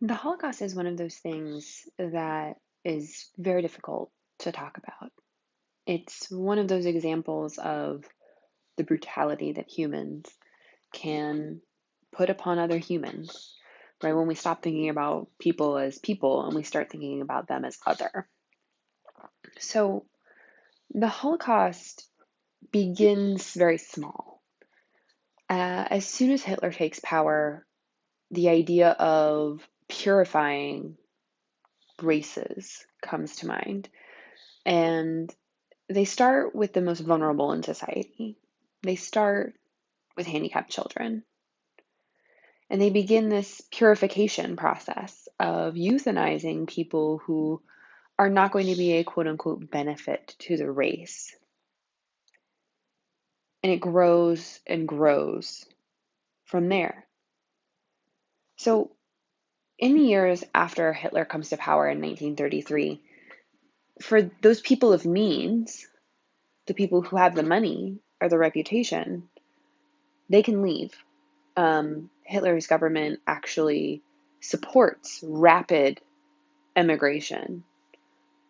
The Holocaust is one of those things that is very difficult to talk about. It's one of those examples of the brutality that humans can put upon other humans, right? When we stop thinking about people as people and we start thinking about them as other. So the Holocaust begins very small. As soon as Hitler takes power, the idea of purifying races comes to mind. And they start with the most vulnerable in society. They start with handicapped children. And they begin this purification process of euthanizing people who are not going to be a quote unquote benefit to the race. And it grows and grows from there. So, in the years after Hitler comes to power in 1933, for those people of means, the people who have the money or the reputation, they can leave. Hitler's government actually supports rapid emigration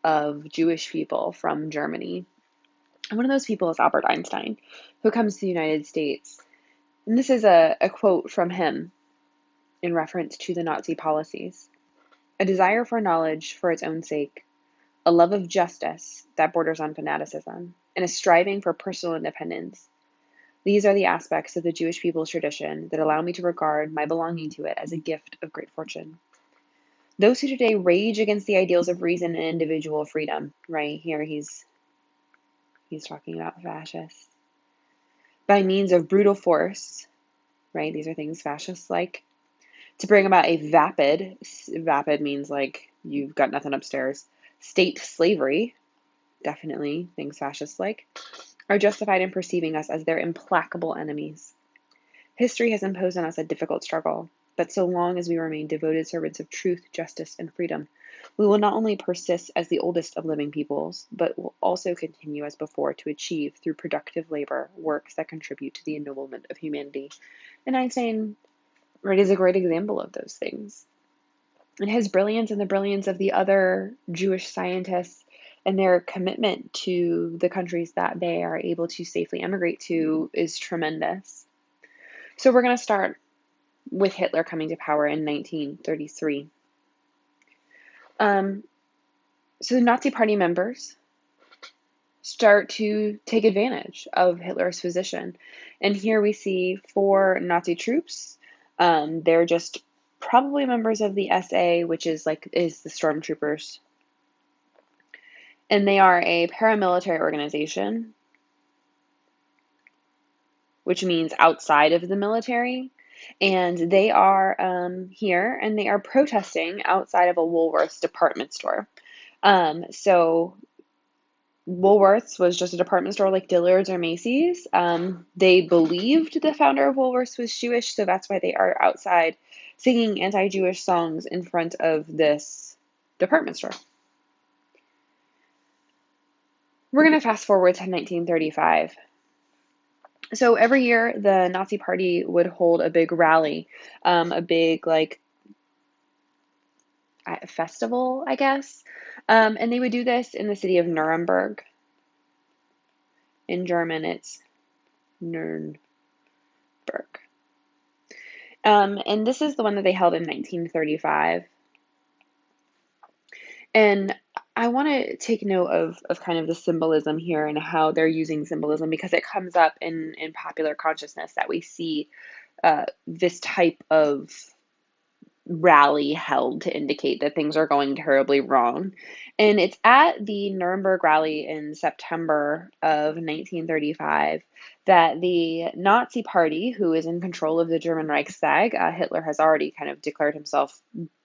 of Jewish people from Germany. And one of those people is Albert Einstein, who comes to the United States. And this is a quote from him in reference to the Nazi policies: a desire for knowledge for its own sake, a love of justice that borders on fanaticism, and a striving for personal independence. These are the aspects of the Jewish people's tradition that allow me to regard my belonging to it as a gift of great fortune. Those who today rage against the ideals of reason and individual freedom, right here he's talking about fascists, by means of brutal force, right? These are things fascists like, to bring about a vapid means like you've got nothing upstairs, state slavery, definitely things fascists like, are justified in perceiving us as their implacable enemies. History has imposed on us a difficult struggle, but so long as we remain devoted servants of truth, justice, and freedom, we will not only persist as the oldest of living peoples, but will also continue as before to achieve, through productive labor, works that contribute to the ennoblement of humanity. And Einstein, right, is a great example of those things. And his brilliance and the brilliance of the other Jewish scientists and their commitment to the countries that they are able to safely emigrate to is tremendous. So we're going to start with Hitler coming to power in 1933. So the Nazi Party members start to take advantage of Hitler's position. And here we see four Nazi troops. They're just probably members of the SA, which is the stormtroopers. And they are a paramilitary organization, which means outside of the military. And they are here and they are protesting outside of a Woolworths department store. So Woolworths was just a department store like Dillard's or Macy's. They believed the founder of Woolworths was Jewish, so that's why they are outside singing anti-Jewish songs in front of this department store. We're going to fast forward to 1935. So every year, the Nazi Party would hold a big rally, a big festival, I guess. And they would do this in the city of Nuremberg. In German, it's Nürnberg. And this is the one that they held in 1935. And I want to take note of kind of the symbolism here and how they're using symbolism, because it comes up in popular consciousness that we see this type of rally held to indicate that things are going terribly wrong. And it's at the Nuremberg rally in September of 1935 that the Nazi Party, who is in control of the German Reichstag, Hitler has already kind of declared himself,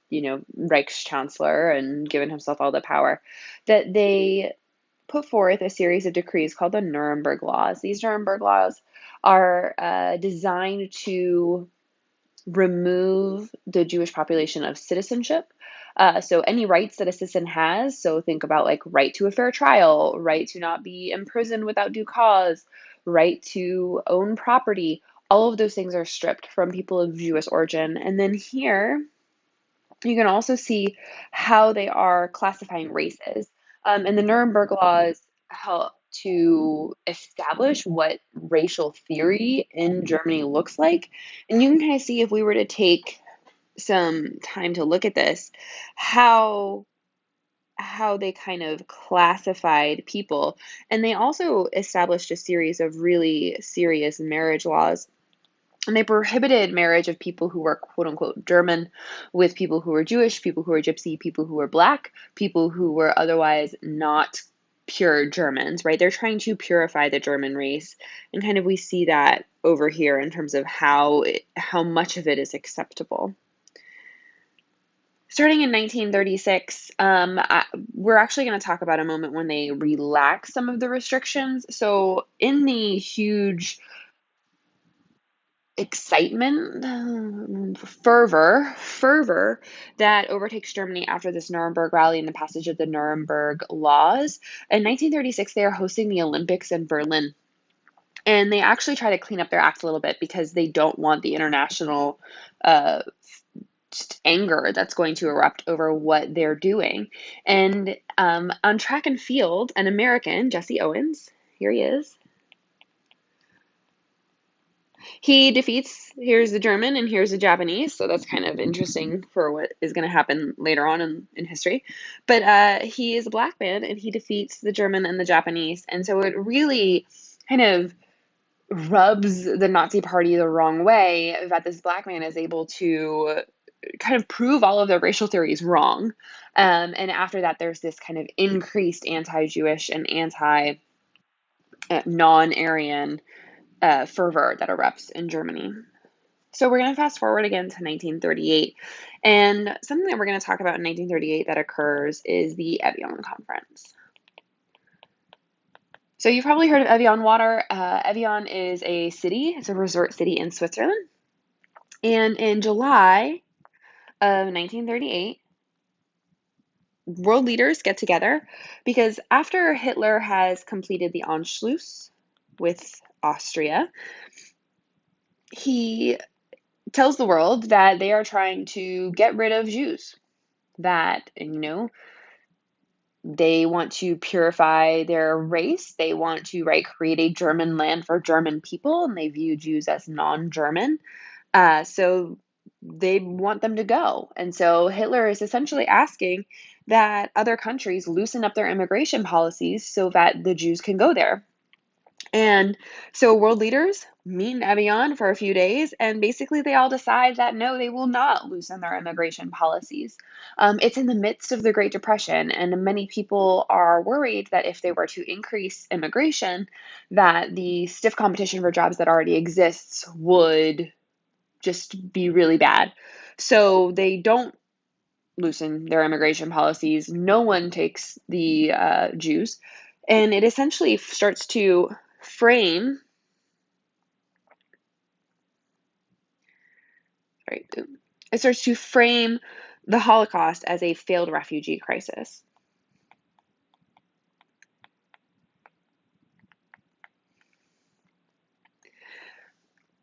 Reichschancellor and given himself all the power, that they put forth a series of decrees called the Nuremberg Laws. These Nuremberg Laws are designed to remove the Jewish population of citizenship. So any rights that a citizen has, so think about like right to a fair trial, right to not be imprisoned without due cause, right to own property, all of those things are stripped from people of Jewish origin. And then here You can also see how they are classifying races. And the Nuremberg laws help to establish what racial theory in Germany looks like. And you can kind of see, if we were to take some time to look at this, how they kind of classified people. And they also established a series of really serious marriage laws. And they prohibited marriage of people who were quote unquote German with people who were Jewish, people who were Gypsy, people who were Black, people who were otherwise not pure Germans, right? They're trying to purify the German race. And kind of we see that over here in terms of how much of it is acceptable. Starting in 1936, we're actually going to talk about a moment when they relax some of the restrictions. So, in the huge excitement, fervor that overtakes Germany after this Nuremberg rally and the passage of the Nuremberg laws, in 1936, they are hosting the Olympics in Berlin. And they actually try to clean up their act a little bit because they don't want the international uh, just anger that's going to erupt over what they're doing. And on track and field, an American, Jesse Owens, here he is. He defeats, here's the German and here's the Japanese. So that's kind of interesting for what is going to happen later on in history. But he is a Black man and he defeats the German and the Japanese. And so it really kind of rubs the Nazi party the wrong way that this Black man is able to kind of prove all of their racial theories wrong. And after that, there's this kind of increased anti-Jewish and anti-non-Aryan fervor that erupts in Germany. So we're going to fast forward again to 1938. And something that we're going to talk about in 1938 that occurs is the Evian Conference. So you've probably heard of Evian water. Evian is a city. It's a resort city in Switzerland. And in July of 1938, world leaders get together because after Hitler has completed the Anschluss with Austria, he tells the world that they are trying to get rid of Jews, that, they want to purify their race. They want to, right, create a German land for German people, and they view Jews as non-German. So they want them to go. And so Hitler is essentially asking that other countries loosen up their immigration policies so that the Jews can go there. And so world leaders meet in Evian for a few days, and basically they all decide that no, they will not loosen their immigration policies. It's in the midst of the Great Depression, and many people are worried that if they were to increase immigration, that the stiff competition for jobs that already exists would just be really bad. So they don't loosen their immigration policies. No one takes the Jews. And it essentially starts to frame, right? It starts to frame the Holocaust as a failed refugee crisis.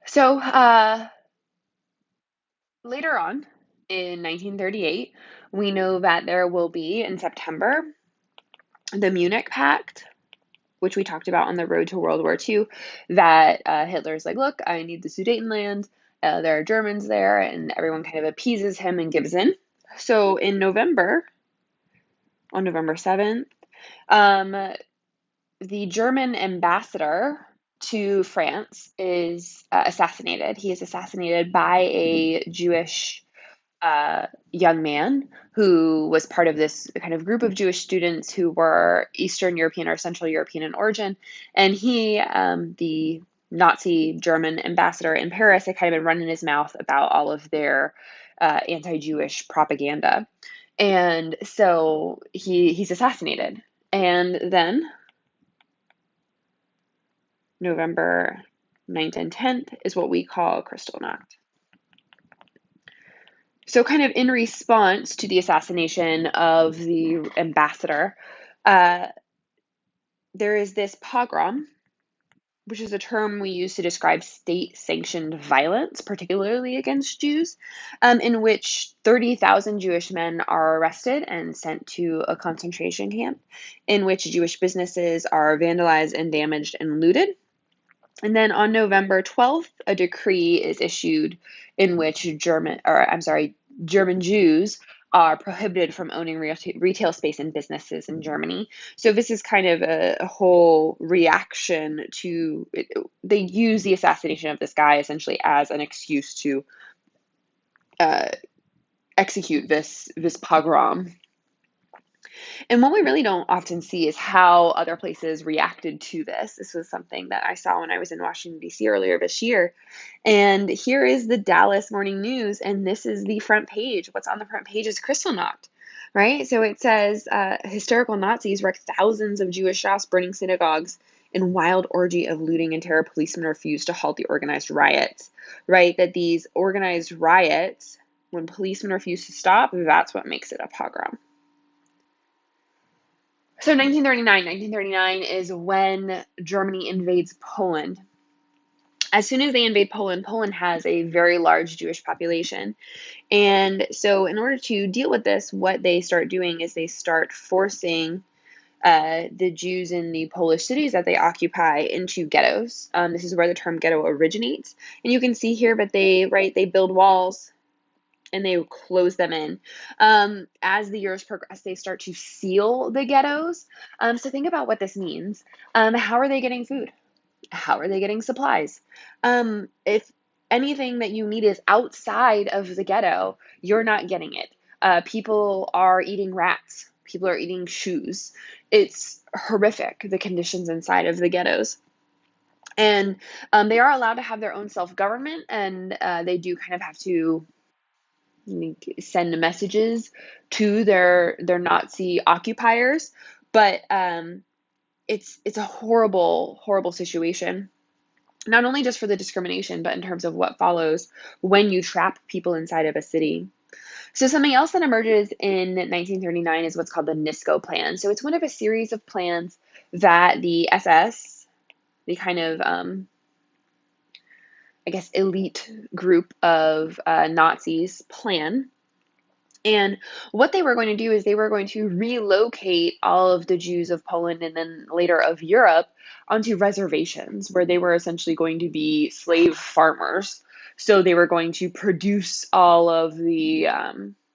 So later on in 1938, we know that there will be in September the Munich Pact, which we talked about on the road to World War II, that Hitler's like, look, I need the Sudetenland. There are Germans there, and everyone kind of appeases him and gives in. So in November, on November 7th, the German ambassador to France is assassinated. He is assassinated by a Jewish young man who was part of this kind of group of Jewish students who were Eastern European or Central European in origin. And he, the Nazi German ambassador in Paris, had kind of been running his mouth about all of their anti-Jewish propaganda. And so he's assassinated. And then November 9th and 10th is what we call Kristallnacht. So kind of in response to the assassination of the ambassador, there is this pogrom which is a term we use to describe state-sanctioned violence, particularly against Jews, in which 30,000 Jewish men are arrested and sent to a concentration camp, in which Jewish businesses are vandalized and damaged and looted. And then on November 12th, a decree is issued in which German Jews are prohibited from owning retail space and businesses in Germany. So this is kind of a whole reaction to it. They use the assassination of this guy essentially as an excuse to uh, execute this pogrom. And what we really don't often see is how other places reacted to this. This was something that I saw when I was in Washington, D.C. earlier this year. And here is the Dallas Morning News, and this is the front page. What's on the front page is Kristallnacht, right? So it says hysterical Nazis wreck thousands of Jewish shops, burning synagogues. In wild orgy of looting and terror, policemen refused to halt the organized riots, right? That these organized riots, when policemen refuse to stop, that's what makes it a pogrom. So 1939 is when Germany invades Poland. As soon as they invade Poland, Poland has a very large Jewish population. And so in order to deal with this, what they start doing is they start forcing the Jews in the Polish cities that they occupy into ghettos. This is where the term ghetto originates. And you can see here that they build walls and they close them in. As the years progress, they start to seal the ghettos. So think about what this means. How are they getting food? How are they getting supplies? If anything that you need is outside of the ghetto, you're not getting it. People are eating rats. People are eating shoes. It's horrific, the conditions inside of the ghettos. And they are allowed to have their own self-government, and they do kind of have to send messages to their Nazi occupiers, but it's a horrible situation. Not only just for the discrimination, but in terms of what follows when you trap people inside of a city. So something else that emerges in 1939 is what's called the NISCO plan. So it's one of a series of plans that the SS, the kind of I guess elite group of Nazis plan. And what they were going to do is they were going to relocate all of the Jews of Poland and then later of Europe onto reservations where they were essentially going to be slave farmers. So they were going to produce all of the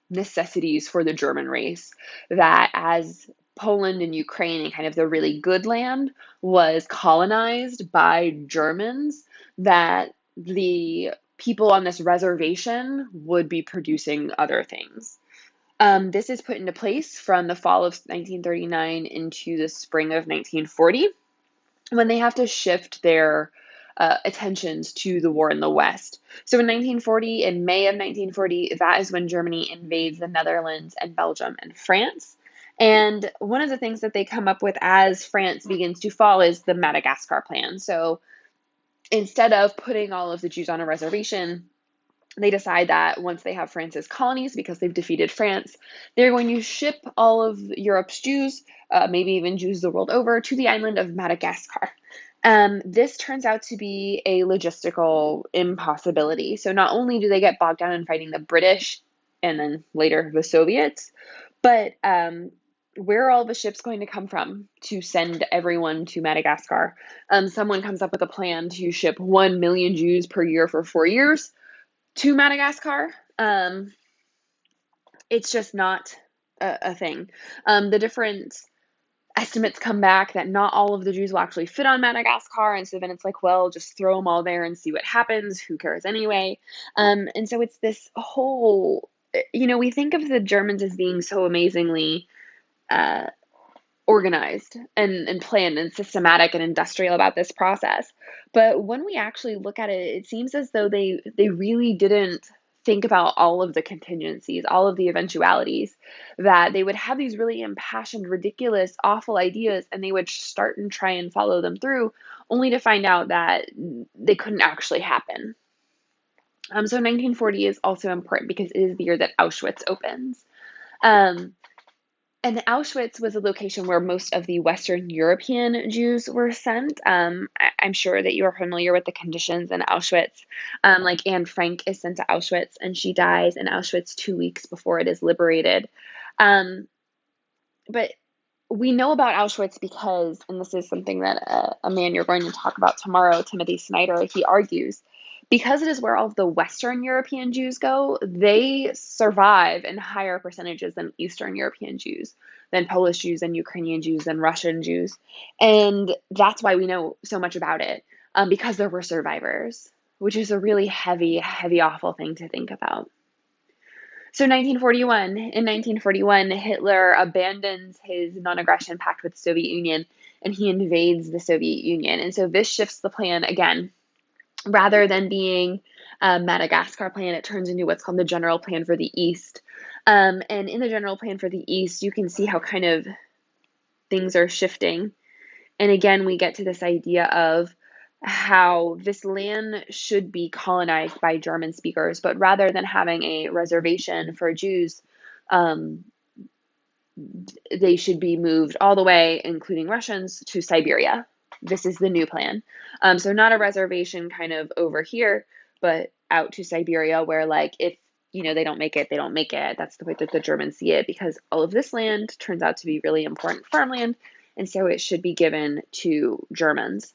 necessities for the German race, that as Poland and Ukraine and kind of the really good land was colonized by Germans, that the people on this reservation would be producing other things. This is put into place from the fall of 1939 into the spring of 1940, when they have to shift their attentions to the war in the West. So in 1940, in May of 1940, that is when Germany invades the Netherlands and Belgium and France. And one of the things that they come up with as France begins to fall is the Madagascar plan. So instead of putting all of the Jews on a reservation, they decide that once they have France's colonies, because they've defeated France, they're going to ship all of Europe's Jews, maybe even Jews the world over, to the island of Madagascar. This turns out to be a logistical impossibility. So not only do they get bogged down in fighting the British and then later the Soviets, but where are all the ships going to come from to send everyone to Madagascar? Someone comes up with a plan to ship 1 million Jews per year for 4 years to Madagascar. It's just not a thing. The different estimates come back that not all of the Jews will actually fit on Madagascar, and so then it's like, well, just throw them all there and see what happens. Who cares anyway? And so it's this whole, we think of the Germans as being so amazingly uh, organized and planned and systematic and industrial about this process. But when we actually look at it, it seems as though they really didn't think about all of the contingencies, all of the eventualities, that they would have these really impassioned, ridiculous, awful ideas, and they would start and try and follow them through, only to find out that they couldn't actually happen. So 1940 is also important because it is the year that Auschwitz opens. Um, And Auschwitz was a location where most of the Western European Jews were sent. I'm sure that you are familiar with the conditions in Auschwitz. Like Anne Frank is sent to Auschwitz, and she dies in Auschwitz 2 weeks before it is liberated. Um, but we know about Auschwitz because, and this is something that a man you're going to talk about tomorrow, Timothy Snyder, he argues, because it is where all of the Western European Jews go, they survive in higher percentages than Eastern European Jews, than Polish Jews and Ukrainian Jews and Russian Jews. And that's why we know so much about it, because there were survivors, which is a really heavy, heavy, awful thing to think about. So 1941, in 1941, Hitler abandons his non-aggression pact with the Soviet Union and he invades the Soviet Union. And so this shifts the plan again. Rather than being a Madagascar plan, it turns into what's called the General Plan for the East. And in the General Plan for the East, you can see how kind of things are shifting. And again, we get to this idea of how this land should be colonized by German speakers, but rather than having a reservation for Jews, um, they should be moved all the way, including Russians, to Siberia. This is the new plan. So not a reservation kind of over here, but out to Siberia, where like if they don't make it, they don't make it. That's the way that the Germans see it, because all of this land turns out to be really important farmland, and so it should be given to Germans.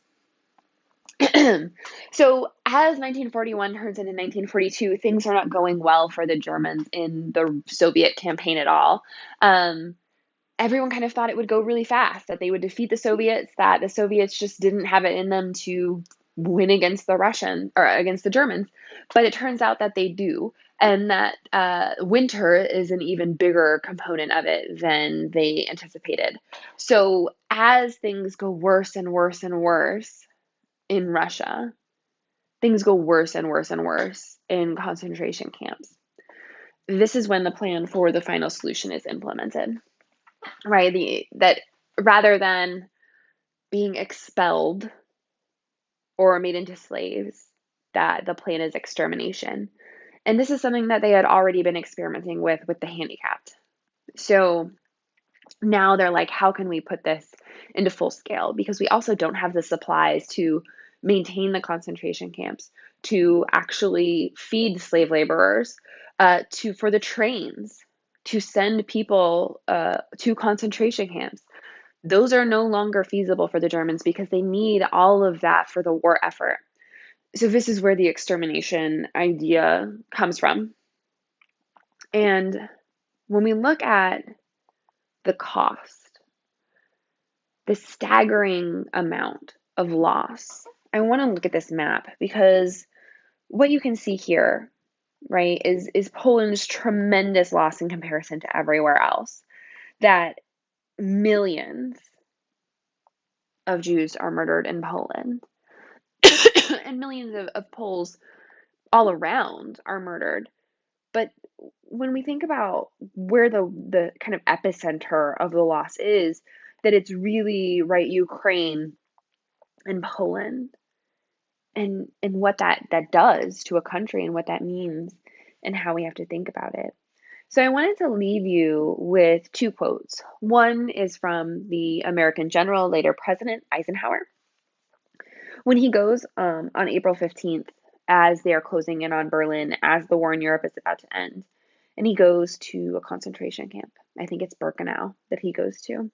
So as 1941 turns into 1942, things are not going well for the Germans in the Soviet campaign at all. Everyone kind of thought it would go really fast, that they would defeat the Soviets, that the Soviets just didn't have it in them to win against the Russians or against the Germans. But it turns out that they do, and that winter is an even bigger component of it than they anticipated. So as things go worse and worse and worse in Russia, things go worse and worse and worse in concentration camps. This is when the plan for the final solution is implemented, right? That rather than being expelled or made into slaves, that the plan is extermination. And this is something that they had already been experimenting with the handicapped. So now they're like, how can we put this into full scale? Because we also don't have the supplies to maintain the concentration camps, to actually feed slave laborers, for the trains, to send people to concentration camps. Those are no longer feasible for the Germans because they need all of that for the war effort. So this is where the extermination idea comes from. And when we look at the cost, the staggering amount of loss, I want to look at this map because what you can see here, right, is Poland's tremendous loss in comparison to everywhere else. That millions of Jews are murdered in Poland, and millions of Poles all around are murdered. But when we think about where the kind of epicenter of the loss is, that it's really right Ukraine and Poland, and what that does to a country and what that means and how we have to think about it. So I wanted to leave you with two quotes. One is from the American general, later President Eisenhower, when he goes on April 15th, as they are closing in on Berlin, as the war in Europe is about to end, and he goes to a concentration camp. I think it's Birkenau that he goes to.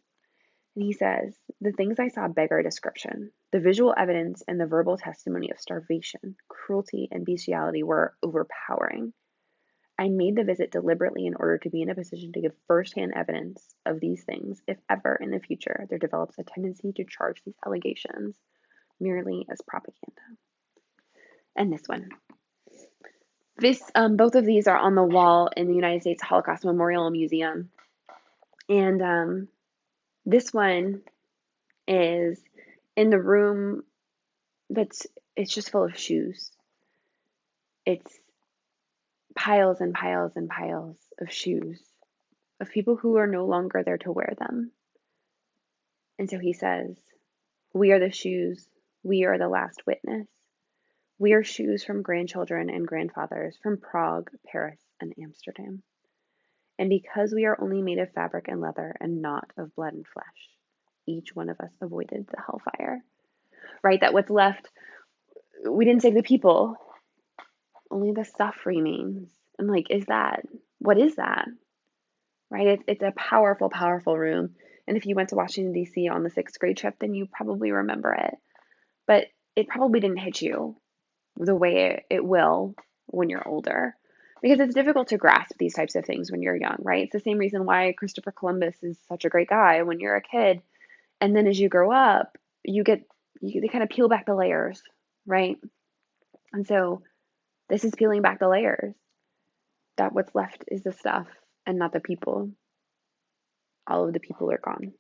And he says, "The things I saw beggar description. The visual evidence and the verbal testimony of starvation, cruelty, and bestiality were overpowering. I made the visit deliberately in order to be in a position to give firsthand evidence of these things if ever in the future there develops a tendency to charge these allegations merely as propaganda." And this one. Both of these are on the wall in the United States Holocaust Memorial Museum. And this one is in the room it's just full of shoes. It's piles and piles and piles of shoes of people who are no longer there to wear them. And so he says, "We are the shoes. We are the last witness. We are shoes from grandchildren and grandfathers from Prague, Paris, and Amsterdam." And because we are only made of fabric and leather and not of blood and flesh, each one of us avoided the hellfire, right? That what's left, we didn't save the people, only the stuff remains. And like, what is that? Right? It's a powerful, powerful room. And if you went to Washington, D.C. on the sixth grade trip, then you probably remember it. But it probably didn't hit you the way it will when you're older. Because it's difficult to grasp these types of things when you're young, right? It's the same reason why Christopher Columbus is such a great guy when you're a kid. And then as you grow up, they kind of peel back the layers, right? And so this is peeling back the layers, that what's left is the stuff and not the people. All of the people are gone.